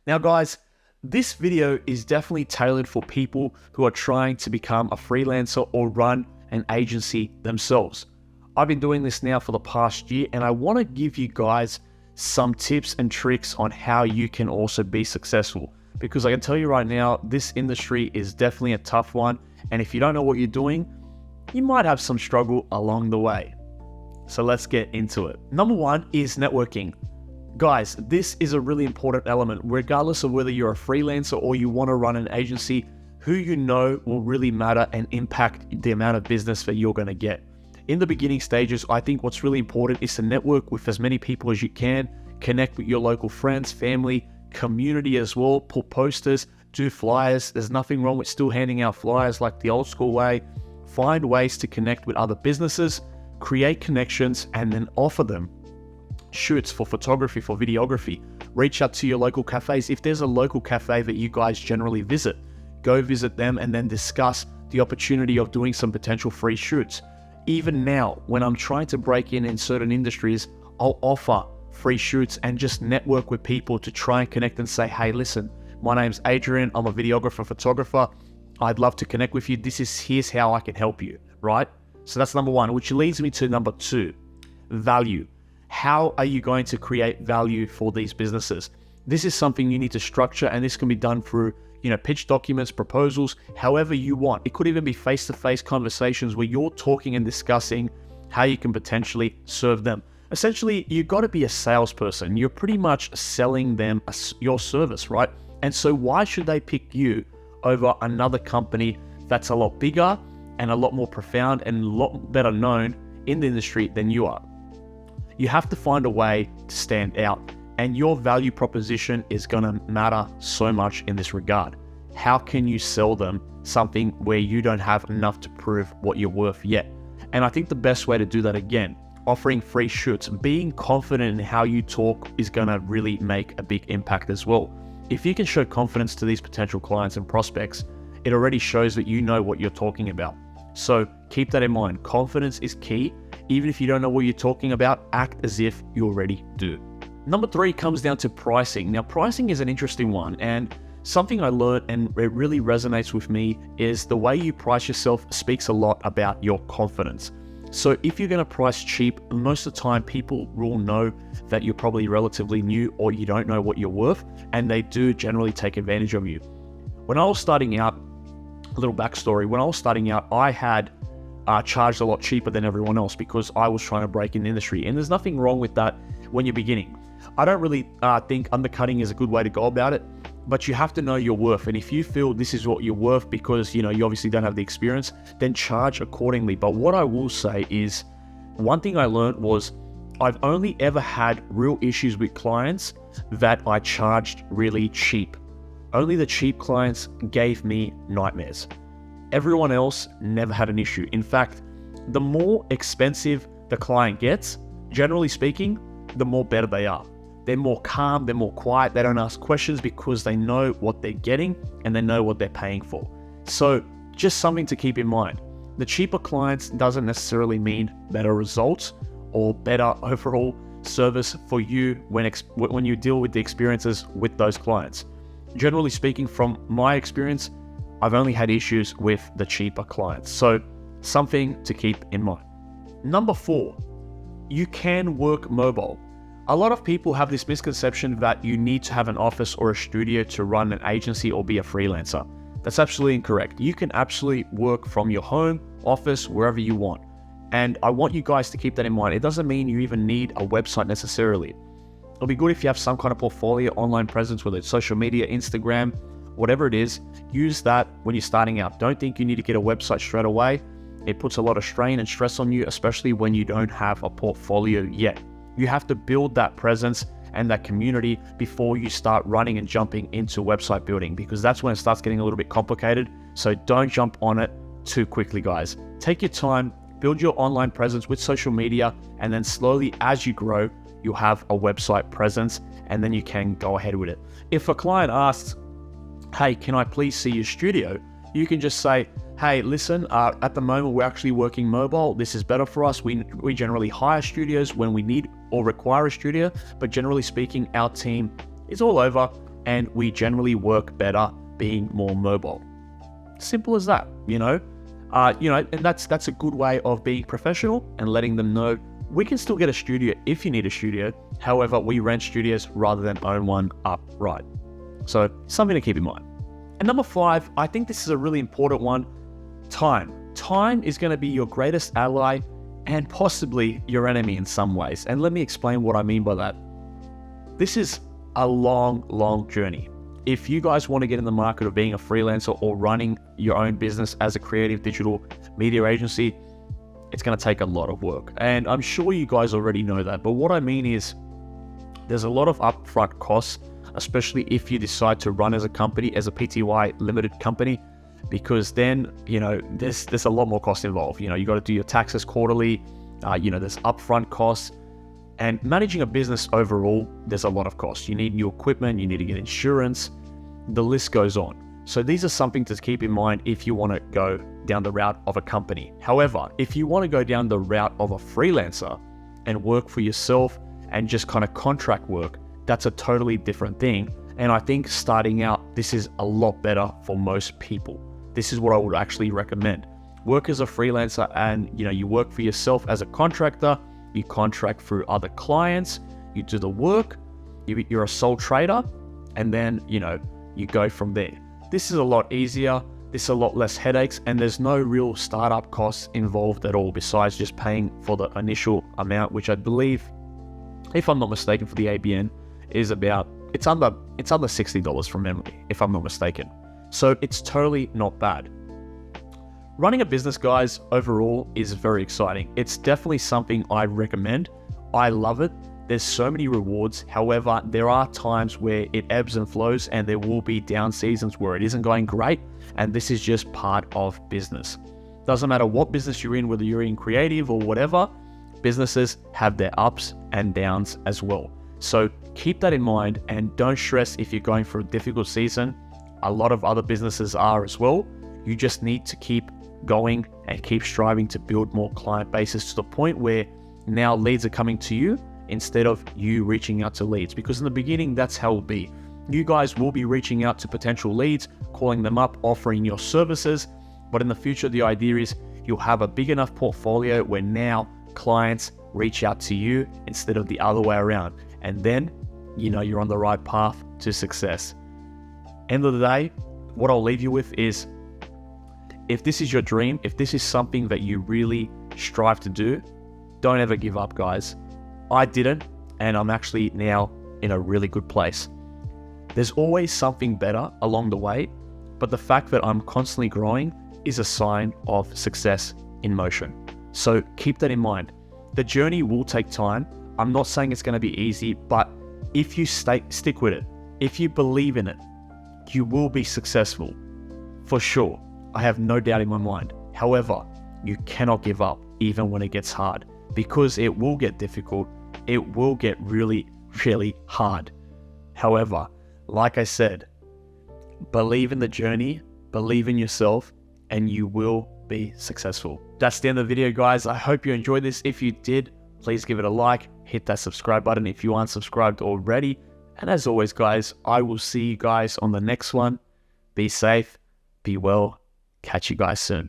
Now guys, this video is definitely tailored for people who are trying to become a freelancer or run an agency themselves. I've been doing this now for the past year, and I want to give you guys some tips and tricks on how you can also be successful. Because I can tell you right now, this industry is definitely a tough one, and if you don't know what you're doing, you might have some struggle along the way. So let's get into it. Number one is networking. Guys, this is a really important element, regardless of whether you're a freelancer or you want to run an agency. Who you know will really matter and impact the amount of business that you're going to get. In the beginning stages, I think what's really important is to network with as many people as you can, connect with your local friends, family, community as well, put posters, do flyers. There's nothing wrong with still handing out flyers like the old school way. Find ways to connect with other businesses, create connections, and then offer them shoots for photography, for videography. Reach out to your local cafes. If there's a local cafe that you guys generally visit, go visit them and then discuss the opportunity of doing some potential free shoots. Even now, when I'm trying to break in certain industries, I'll offer free shoots and just network with people to try and connect and say, hey, listen, my name's Addrian. I'm a videographer, photographer. I'd love to connect with you. Here's how I can help you, right? So that's number one, which leads me to number two, value. How are you going to create value for these businesses? This is something you need to structure, and this can be done through, pitch documents, proposals, however you want. It could even be face-to-face conversations where you're talking and discussing how you can potentially serve them. Essentially, you've got to be a salesperson. You're pretty much selling them your service, right? And so why should they pick you over another company that's a lot bigger and a lot more profound and a lot better known in the industry than you are? You have to find a way to stand out, and your value proposition is going to matter so much in this regard. How can you sell them something where you don't have enough to prove what you're worth yet? And I think the best way to do that, again, offering free shoots, being confident in how you talk is going to really make a big impact as well. If you can show confidence to these potential clients and prospects, it already shows that you know what you're talking about. So keep that in mind. Confidence is key. Even if you don't know what you're talking about, act as if you already do. Number three comes down to pricing. Now, pricing is an interesting one, and something I learned and it really resonates with me is the way you price yourself speaks a lot about your confidence. So if you're going to price cheap, most of the time people will know that you're probably relatively new or you don't know what you're worth, and they do generally take advantage of you. When I was starting out, a little backstory, when I was starting out, I had charged a lot cheaper than everyone else because I was trying to break in the industry, and there's nothing wrong with that when you're beginning. I don't really think undercutting is a good way to go about it, but you have to know your worth. And if you feel this is what you're worth because you obviously don't have the experience, then charge accordingly. But what I will say is, one thing I learned was I've only ever had real issues with clients that I charged really cheap. Only the cheap clients gave me nightmares. Everyone else never had an issue. In fact, the more expensive the client gets, generally speaking, the more better they are. They're more calm, they're more quiet, they don't ask questions because they know what they're getting and they know what they're paying for. So just something to keep in mind. The cheaper clients doesn't necessarily mean better results or better overall service for you when you deal with the experiences with those clients. Generally speaking, from my experience, I've only had issues with the cheaper clients. So something to keep in mind. Number four, you can work mobile. A lot of people have this misconception that you need to have an office or a studio to run an agency or be a freelancer. That's absolutely incorrect. You can absolutely work from your home, office, wherever you want. And I want you guys to keep that in mind. It doesn't mean you even need a website necessarily. It'll be good if you have some kind of portfolio, online presence, whether it's social media, Instagram, whatever it is. Use that when you're starting out. Don't think you need to get a website straight away. It puts a lot of strain and stress on you, especially when you don't have a portfolio yet. You have to build that presence and that community before you start running and jumping into website building, because that's when it starts getting a little bit complicated. So don't jump on it too quickly, guys. Take your time, build your online presence with social media, and then slowly as you grow, you'll have a website presence, and then you can go ahead with it. If a client asks, hey, can I please see your studio? You can just say, hey, listen, at the moment we're actually working mobile. This is better for us. We generally hire studios when we need or require a studio, but generally speaking, our team is all over and we generally work better being more mobile. Simple as that, and that's a good way of being professional and letting them know we can still get a studio if you need a studio. However, we rent studios rather than own one upright. So something to keep in mind. And number 5, I think this is a really important one. Time. Time is going to be your greatest ally and possibly your enemy in some ways. And let me explain what I mean by that. This is a long journey. If you guys want to get in the market of being a freelancer or running your own business as a creative digital media agency, it's going to take a lot of work. And I'm sure you guys already know that. But what I mean is there's a lot of upfront costs, especially if you decide to run as a company, as a PTY limited company, because then, there's a lot more cost involved. You got to do your taxes quarterly, there's upfront costs. And managing a business overall, there's a lot of costs. You need new equipment, you need to get insurance, the list goes on. So these are something to keep in mind if you want to go down the route of a company. However, if you want to go down the route of a freelancer and work for yourself and just kind of contract work, that's a totally different thing. And I think starting out, this is a lot better for most people. This is what I would actually recommend. Work as a freelancer and, you work for yourself as a contractor. You contract through other clients, you do the work, you're a sole trader, and then, you go from there. This is a lot easier, this is a lot less headaches, and there's no real startup costs involved at all besides just paying for the initial amount, which I believe, if I'm not mistaken, for the ABN is it's under $60 from memory, if I'm not mistaken. So it's totally not bad. Running a business, guys, overall is very exciting. It's definitely something I recommend. I love it. There's so many rewards. However, there are times where it ebbs and flows, and there will be down seasons where it isn't going great. And this is just part of business. Doesn't matter what business you're in, whether you're in creative or whatever, businesses have their ups and downs as well. So keep that in mind and don't stress if you're going through a difficult season. A lot of other businesses are as well. You just need to keep going and keep striving to build more client bases to the point where now leads are coming to you instead of you reaching out to leads. Because in the beginning, that's how it will be. You guys will be reaching out to potential leads, calling them up, offering your services. But in the future, the idea is you'll have a big enough portfolio where now clients reach out to you instead of the other way around. And then, you're on the right path to success. End of the day, what I'll leave you with is, if this is your dream, if this is something that you really strive to do, don't ever give up, guys. I didn't, and I'm actually now in a really good place. There's always something better along the way, but the fact that I'm constantly growing is a sign of success in motion. So keep that in mind. The journey will take time. I'm not saying it's going to be easy, but if you stick with it, if you believe in it, you will be successful for sure. I have no doubt in my mind. However, you cannot give up even when it gets hard, because it will get difficult. It will get really hard. However, like I said, believe in the journey, believe in yourself, and you will be successful. That's the end of the video, guys. I hope you enjoyed this. If you did, please give it a like, hit that subscribe button if you aren't subscribed already. And as always, guys, I will see you guys on the next one. Be safe, be well. Catch you guys soon.